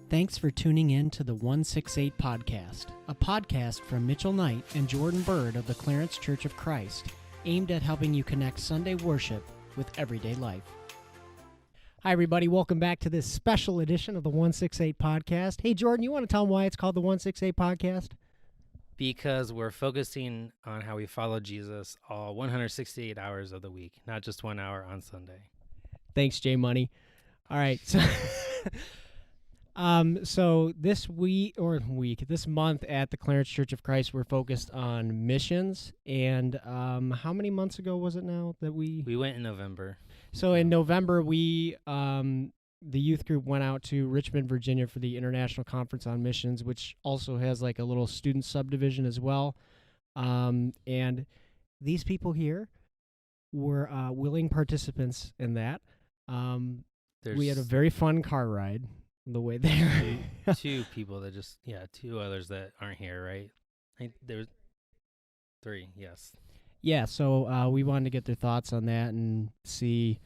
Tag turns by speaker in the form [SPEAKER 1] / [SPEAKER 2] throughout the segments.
[SPEAKER 1] Thanks for tuning in to the 168 Podcast, a podcast from Mitchell Knight and Jordan Bird of the Clarence Church of Christ, aimed at helping you connect Sunday worship with everyday life. Hi, everybody. Welcome back to this special edition of the 168 Podcast. Hey, Jordan, you want to tell them why it's called the 168 Podcast?
[SPEAKER 2] Because we're focusing on how we follow Jesus all 168 hours of the week, not just 1 hour on Sunday.
[SPEAKER 1] Thanks, J Money. All right. So this this month at the Clarence Church of Christ, we're focused on missions. And how many months ago was it now that we
[SPEAKER 2] went in November?
[SPEAKER 1] So in November, we the youth group went out to Richmond, Virginia for the International Conference on Missions, which also has like a little student subdivision as well. And these people here were willing participants in that. We had a very fun car ride on the way there.
[SPEAKER 2] two people that two others that aren't here, right? There was three, yes.
[SPEAKER 1] Yeah, so we wanted to get their thoughts on that and see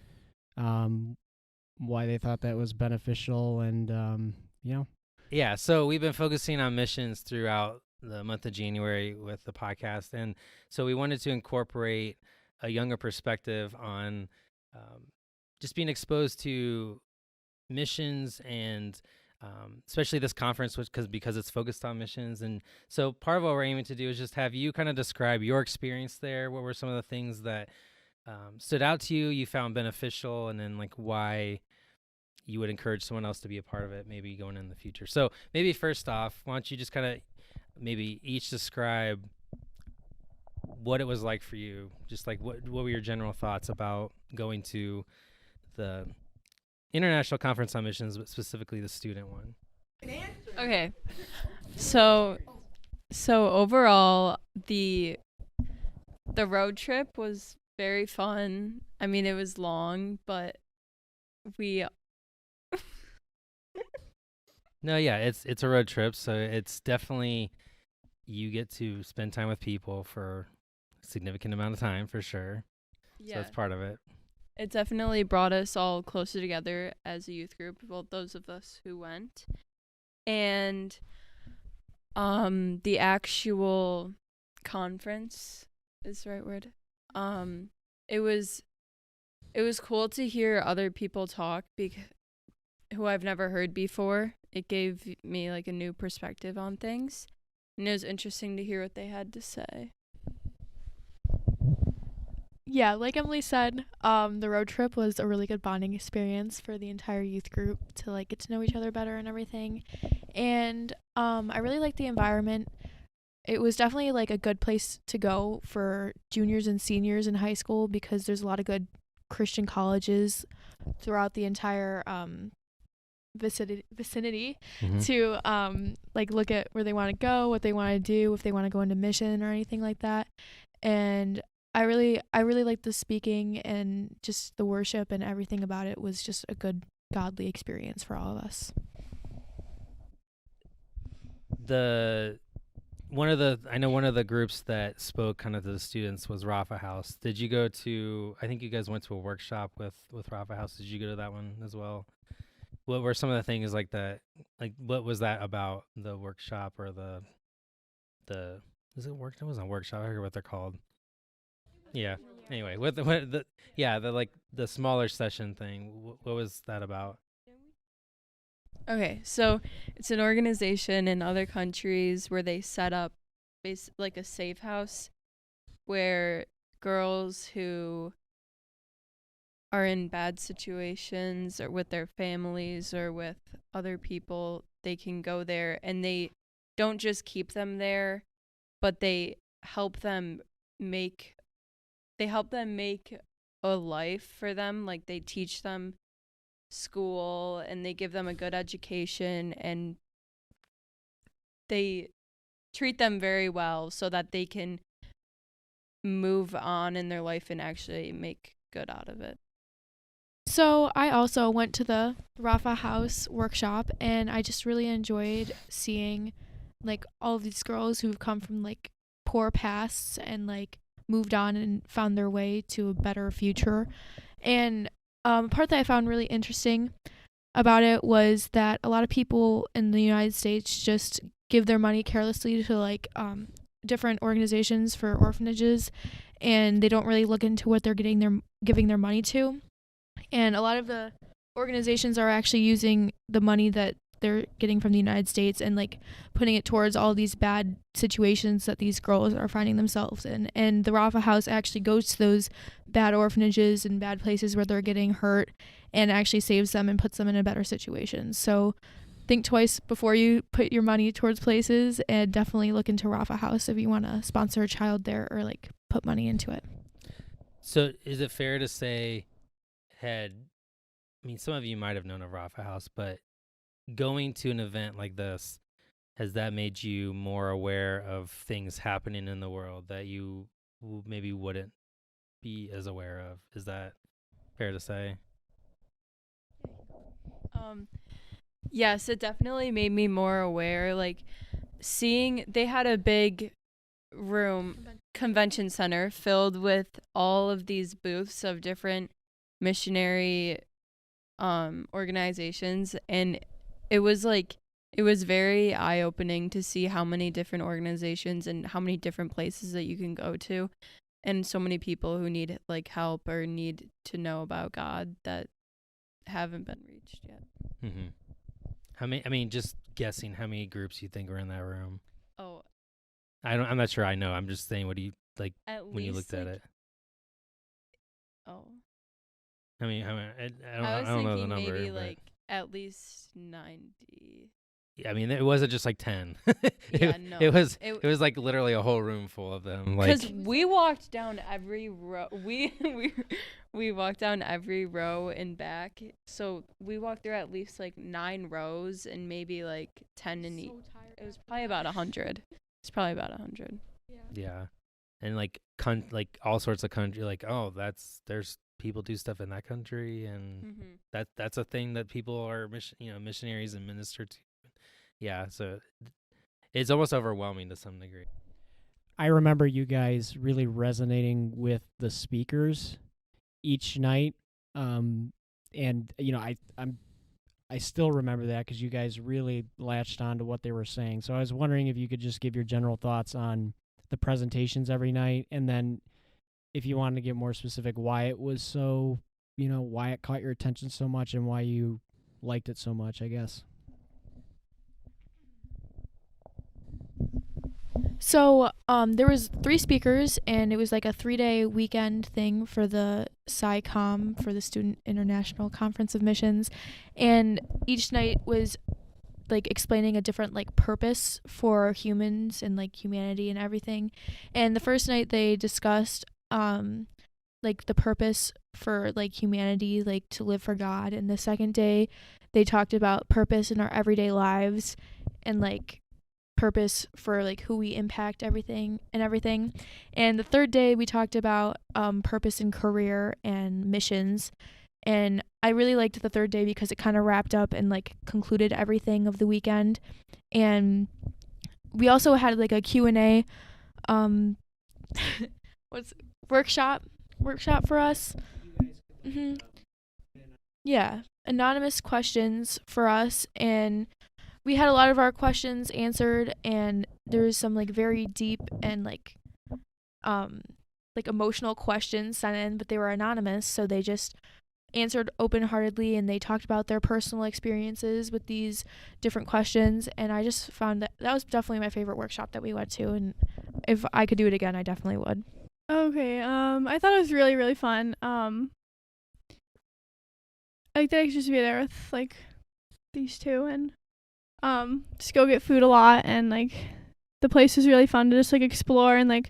[SPEAKER 1] why they thought that was beneficial and,
[SPEAKER 2] Yeah, so we've been focusing on missions throughout the month of January with the podcast. And so we wanted to incorporate a younger perspective on just being exposed to missions and especially this conference, because it's focused on missions. And so part of what we're aiming to do is just have you kind of describe your experience there. What were some of the things that stood out to you, you found beneficial, and then like why you would encourage someone else to be a part of it, maybe going in the future. So maybe first off, why don't you just kind of maybe each describe what it was like for you, just like what were your general thoughts about going to the International Conference on Missions, but specifically the student one.
[SPEAKER 3] Okay. So overall, the road trip was very fun. I mean, it was long, but we
[SPEAKER 2] No, yeah, it's a road trip, so it's definitely, you get to spend time with people for a significant amount of time, for sure.
[SPEAKER 3] Yeah.
[SPEAKER 2] So that's part of it.
[SPEAKER 3] It definitely brought us all closer together as a youth group, well, those of us who went. And the actual conference is the right word. It was cool to hear other people talk who I've never heard before. It gave me like a new perspective on things, and it was interesting to hear what they had to say.
[SPEAKER 4] Yeah, like Emily said, the road trip was a really good bonding experience for the entire youth group to like get to know each other better and everything. And I really liked the environment. It was definitely like a good place to go for juniors and seniors in high school because there's a lot of good Christian colleges throughout the entire vicinity to like look at where they want to go, what they want to do, if they want to go into mission or anything like that. And I really liked the speaking, and just the worship and everything about it was just a good godly experience for all of us.
[SPEAKER 2] I know one of the groups that spoke kind of to the students was Rafa House. Did you go to, I think you guys went to a workshop with Rafa House. Did you go to that one as well? What were some of the things like that? Like, what was that about, the workshop or it wasn't a workshop. I forget what they're called. Yeah. Anyway, the smaller session thing. What was that about?
[SPEAKER 3] Okay, so it's an organization in other countries where they set up like a safe house where girls who are in bad situations or with their families or with other people, they can go there, and they don't just keep them there, but they help them make a life for them. Like, they teach them school and they give them a good education, and they treat them very well so that they can move on in their life and actually make good out of it.
[SPEAKER 4] So I also went to the Rafa House workshop, and I just really enjoyed seeing like all of these girls who've come from like poor pasts and like moved on and found their way to a better future. And part that I found really interesting about it was that a lot of people in the United States just give their money carelessly to like different organizations for orphanages, and they don't really look into what they're giving their money to. And a lot of the organizations are actually using the money that they're getting from the United States and like putting it towards all these bad situations that these girls are finding themselves in. And the Rafa House actually goes to those bad orphanages and bad places where they're getting hurt and actually saves them and puts them in a better situation. So think twice before you put your money towards places, and definitely look into Rafa House if you want to sponsor a child there or like put money into it.
[SPEAKER 2] So is it fair to say, some of you might have known of Rafa House, but going to an event like this, has that made you more aware of things happening in the world that you maybe wouldn't be as aware of? Is that fair to say?
[SPEAKER 3] Yes, it definitely made me more aware. Like, seeing they had a big convention center filled with all of these booths of different missionary organizations, and it was very eye-opening to see how many different organizations and how many different places that you can go to, and so many people who need like help or need to know about God that haven't been reached yet.
[SPEAKER 2] Mm-hmm. How many? Just guessing, how many groups you think were in that room?
[SPEAKER 3] Oh,
[SPEAKER 2] I'm not sure. I know. I'm just saying. What do you like
[SPEAKER 3] at
[SPEAKER 2] when you looked at it?
[SPEAKER 3] Oh,
[SPEAKER 2] I mean,
[SPEAKER 3] I was
[SPEAKER 2] I don't know the
[SPEAKER 3] thinking
[SPEAKER 2] number.
[SPEAKER 3] maybe
[SPEAKER 2] but-
[SPEAKER 3] like at least 90.
[SPEAKER 2] Yeah, I mean, it wasn't just like 10.
[SPEAKER 3] Yeah, no.
[SPEAKER 2] It was like literally a whole room full of them. Like,
[SPEAKER 3] Because we walked down every row. We walked down every row and back. So we walked through at least like 9 rows and maybe like 10 in each. It was probably about 100. It's probably about 100.
[SPEAKER 2] yeah, and like all sorts of country. Like, oh, there's people do stuff in that country, and
[SPEAKER 3] Mm-hmm.
[SPEAKER 2] that's a thing that people are missionaries and minister to. Yeah, so it's almost overwhelming to some degree.
[SPEAKER 1] I remember you guys really resonating with the speakers each night, and I still remember that because you guys really latched on to what they were saying. So I was wondering if you could just give your general thoughts on the presentations every night, and then if you wanted to get more specific, why it was so, why it caught your attention so much and why you liked it so much, I guess.
[SPEAKER 4] So there was 3 speakers, and it was like a 3-day weekend thing for the SciComm, for the Student International Conference of Missions, and each night was like explaining a different like purpose for humans and like humanity and everything. And the first night they discussed like the purpose for like humanity, like to live for God, and the second day they talked about purpose in our everyday lives and like purpose for like who we impact everything. And the third day we talked about purpose in career and missions. And I really liked the third day because it kind of wrapped up and like concluded everything of the weekend. And we also had like a Q&A what's workshop for us. Mm-hmm. Yeah, anonymous questions for us, and we had a lot of our questions answered, and there was some like very deep and like emotional questions sent in, but they were anonymous, so they just answered open-heartedly, and they talked about their personal experiences with these different questions. And I just found that was definitely my favorite workshop that we went to, and if I could do it again, I definitely would.
[SPEAKER 5] Okay, I thought it was really, really fun. I like that I could just be there with like these two and just go get food a lot, and like the place was really fun to just like explore, and like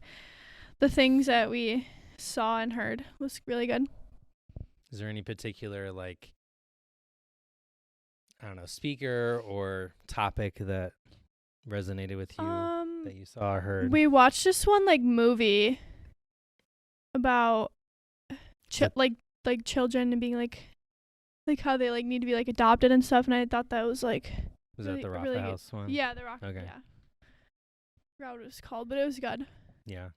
[SPEAKER 5] the things that we saw and heard was really good.
[SPEAKER 2] Is there any particular like, I don't know, speaker or topic that resonated with you that you saw or heard?
[SPEAKER 5] We watched this one like movie about like children and being like how they like need to be like adopted and stuff, and I thought that was like
[SPEAKER 2] Was
[SPEAKER 5] really,
[SPEAKER 2] that the Rafa
[SPEAKER 5] really
[SPEAKER 2] House one?
[SPEAKER 5] Yeah, the Rock.
[SPEAKER 2] Okay.
[SPEAKER 5] Yeah. I forgot what it was called, but it was good.
[SPEAKER 2] Yeah.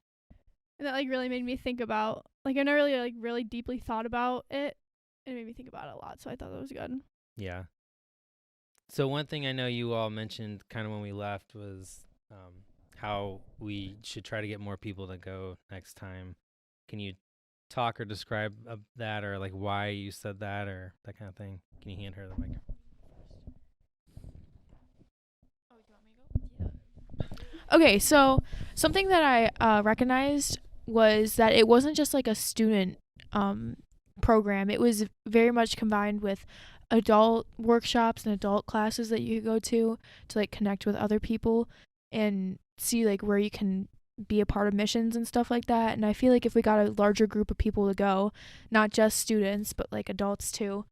[SPEAKER 5] And that like really made me think about like I never really like really deeply thought about it, and it made me think about it a lot. So I thought that was good.
[SPEAKER 2] Yeah. So one thing I know you all mentioned kind of when we left was how we should try to get more people to go next time. Can you talk or describe that, or like why you said that, or that kind of thing? Can you hand her the mic?
[SPEAKER 4] Okay, so something that I recognized was that it wasn't just like a student program. It was very much combined with adult workshops and adult classes that you could go to like connect with other people and see like where you can be a part of missions and stuff like that. And I feel like if we got a larger group of people to go, not just students but like adults too,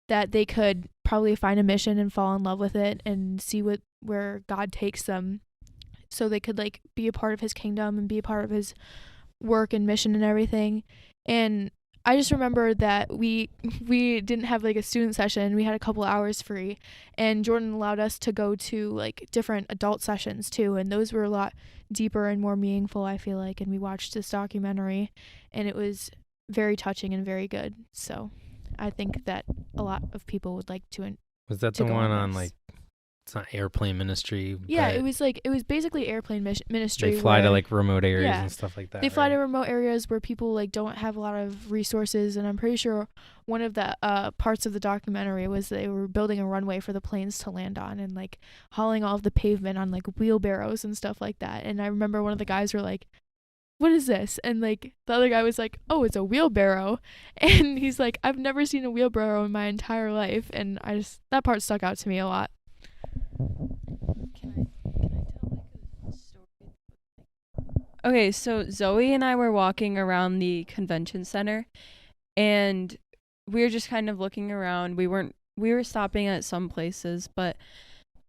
[SPEAKER 4] that they could probably find a mission and fall in love with it and see where God takes them, so they could like be a part of his kingdom and be a part of his work and mission and everything. And I just remember that we didn't have like a student session. We had a couple hours free, and Jordan allowed us to go to like different adult sessions too, and those were a lot deeper and more meaningful, I feel like. And we watched this documentary, and it was very touching and very good. So I think that a lot of people would like to
[SPEAKER 2] Was that
[SPEAKER 4] to
[SPEAKER 2] the
[SPEAKER 4] go
[SPEAKER 2] one
[SPEAKER 4] on
[SPEAKER 2] on
[SPEAKER 4] this.
[SPEAKER 2] like, it's not airplane ministry?
[SPEAKER 4] Yeah,
[SPEAKER 2] but
[SPEAKER 4] it was basically airplane ministry.
[SPEAKER 2] they fly to
[SPEAKER 4] where
[SPEAKER 2] like remote areas
[SPEAKER 4] yeah,
[SPEAKER 2] and stuff like that.
[SPEAKER 4] they fly
[SPEAKER 2] right?
[SPEAKER 4] to remote areas where people like don't have a lot of resources. And I'm pretty sure one of the parts of the documentary was they were building a runway for the planes to land on, and like hauling all of the pavement on like wheelbarrows and stuff like that. And I remember one of the guys were like, "What is this?" And like the other guy was like, "Oh, it's a wheelbarrow." And he's like, "I've never seen a wheelbarrow in my entire life." And that part stuck out to me a lot.
[SPEAKER 3] Can I tell like a story? Okay, so Zoe and I were walking around the convention center, and we were just kind of looking around. We were stopping at some places, but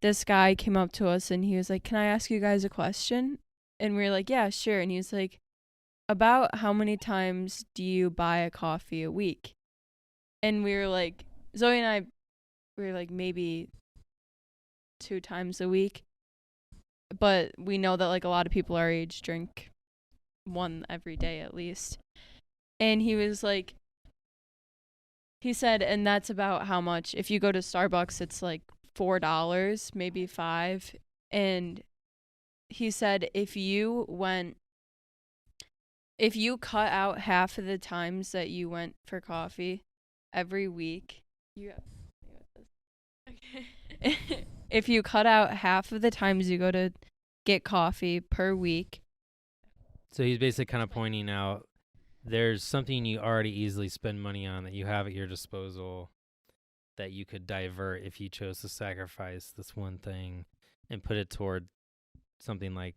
[SPEAKER 3] this guy came up to us and he was like, "Can I ask you guys a question?" And we were like, "Yeah, sure." And he was like, "About how many times do you buy a coffee a week?" And we were like, Zoe and I, we were like, maybe 2 times a week. But we know that like a lot of people our age drink one every day at least. And he was like, he said, and that's about how much. If you go to Starbucks, it's like $4, maybe $5. And he said if you cut out half of the times that you went for coffee every week, if you cut out half of the times you go to get coffee per week.
[SPEAKER 2] So he's basically kind of pointing out there's something you already easily spend money on that you have at your disposal that you could divert if you chose to sacrifice this one thing and put it toward something like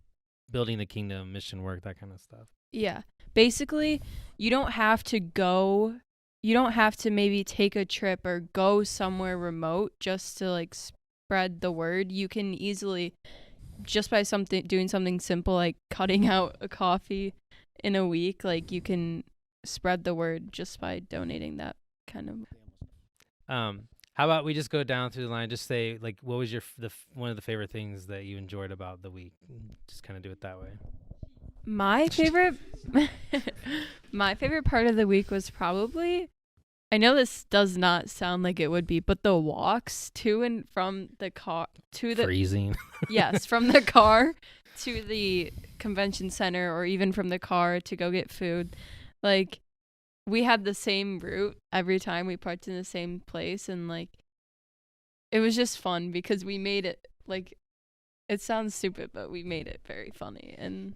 [SPEAKER 2] building the kingdom, mission work, that kind of stuff.
[SPEAKER 3] Yeah. Basically, you don't have to maybe take a trip or go somewhere remote just to like spread the word. You can easily, just by doing something simple like cutting out a coffee in a week, like you can spread the word just by donating that kind of.
[SPEAKER 2] How about we just go down through the line, just say like what was your one of the favorite things that you enjoyed about the week? Just kind of do it that way.
[SPEAKER 3] My favorite part of the week was probably, I know this does not sound like it would be, but the walks to and from the car to the
[SPEAKER 2] freezing.
[SPEAKER 3] Yes, from the car to the convention center, or even from the car to go get food. Like, we had the same route every time. We parked in the same place, and like it was just fun because we made it, like, it sounds stupid, but we made it very funny. And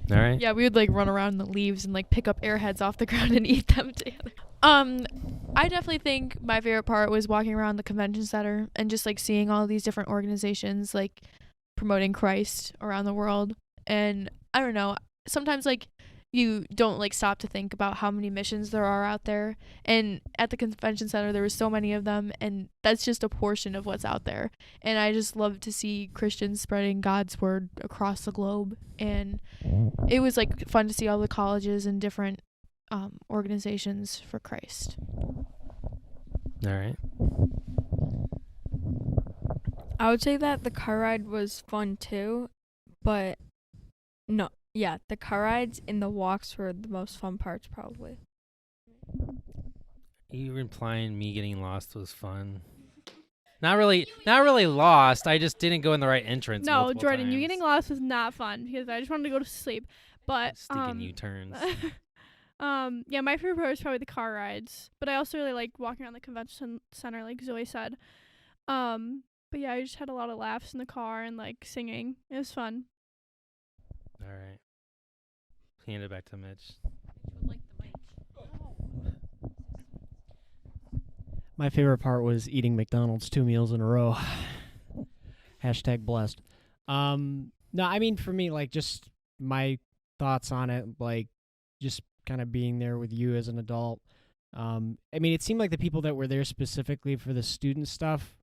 [SPEAKER 2] all right.
[SPEAKER 4] Yeah, we would like run around in the leaves and like pick up airheads off the ground and eat them together. I definitely think my favorite part was walking around the convention center and just like seeing all these different organizations like promoting Christ around the world. And I don't know, sometimes like you don't like stop to think about how many missions there are out there. And at the convention center, there were so many of them, and that's just a portion of what's out there. And I just love to see Christians spreading God's word across the globe. And it was like fun to see all the colleges and different organizations for Christ.
[SPEAKER 2] All right.
[SPEAKER 6] I would say that the car ride was fun too, but no, yeah, the car rides and the walks were the most fun parts probably.
[SPEAKER 2] you implying me getting lost was fun? Not really lost. I just didn't go in the right entrance.
[SPEAKER 5] No,
[SPEAKER 2] multiple
[SPEAKER 5] Jordan, you
[SPEAKER 2] times.
[SPEAKER 5] getting lost was not fun because I just wanted to go to sleep. But
[SPEAKER 2] Stinking U-turns.
[SPEAKER 5] yeah, my favorite part was probably the car rides. But I also really like walking around the convention center, like Zoe said. But yeah, I just had a lot of laughs in the car and like singing. It was fun.
[SPEAKER 2] All right. Hand it back to Mitch.
[SPEAKER 1] My favorite part was eating McDonald's 2 meals in a row. Hashtag blessed. No, I mean, for me, like, just my thoughts on it, like, just kind of being there with you as an adult. I mean, it seemed like the people that were there specifically for the student stuff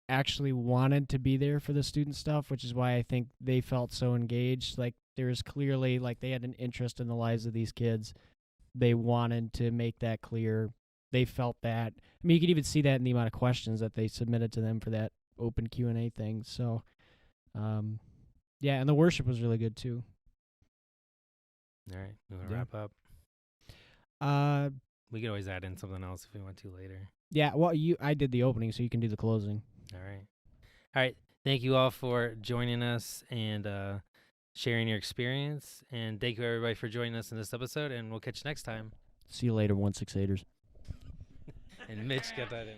[SPEAKER 1] actually wanted to be there for the student stuff, which is why I think they felt so engaged. Like, there was clearly, like, they had an interest in the lives of these kids. They wanted to make that clear. They felt that. I mean, you could even see that in the amount of questions that they submitted to them for that open Q&A thing. So, yeah, and the worship was really good too.
[SPEAKER 2] All right. You want to
[SPEAKER 1] Yeah.
[SPEAKER 2] wrap up? We could always add in something else if we want to later.
[SPEAKER 1] Yeah, well, I did the opening, so you can do the closing.
[SPEAKER 2] All right. All right. Thank you all for joining us and sharing your experience. And thank you, everybody, for joining us in this episode. And we'll catch you next time.
[SPEAKER 1] See you later, 168ers.
[SPEAKER 2] And Mitch got that in.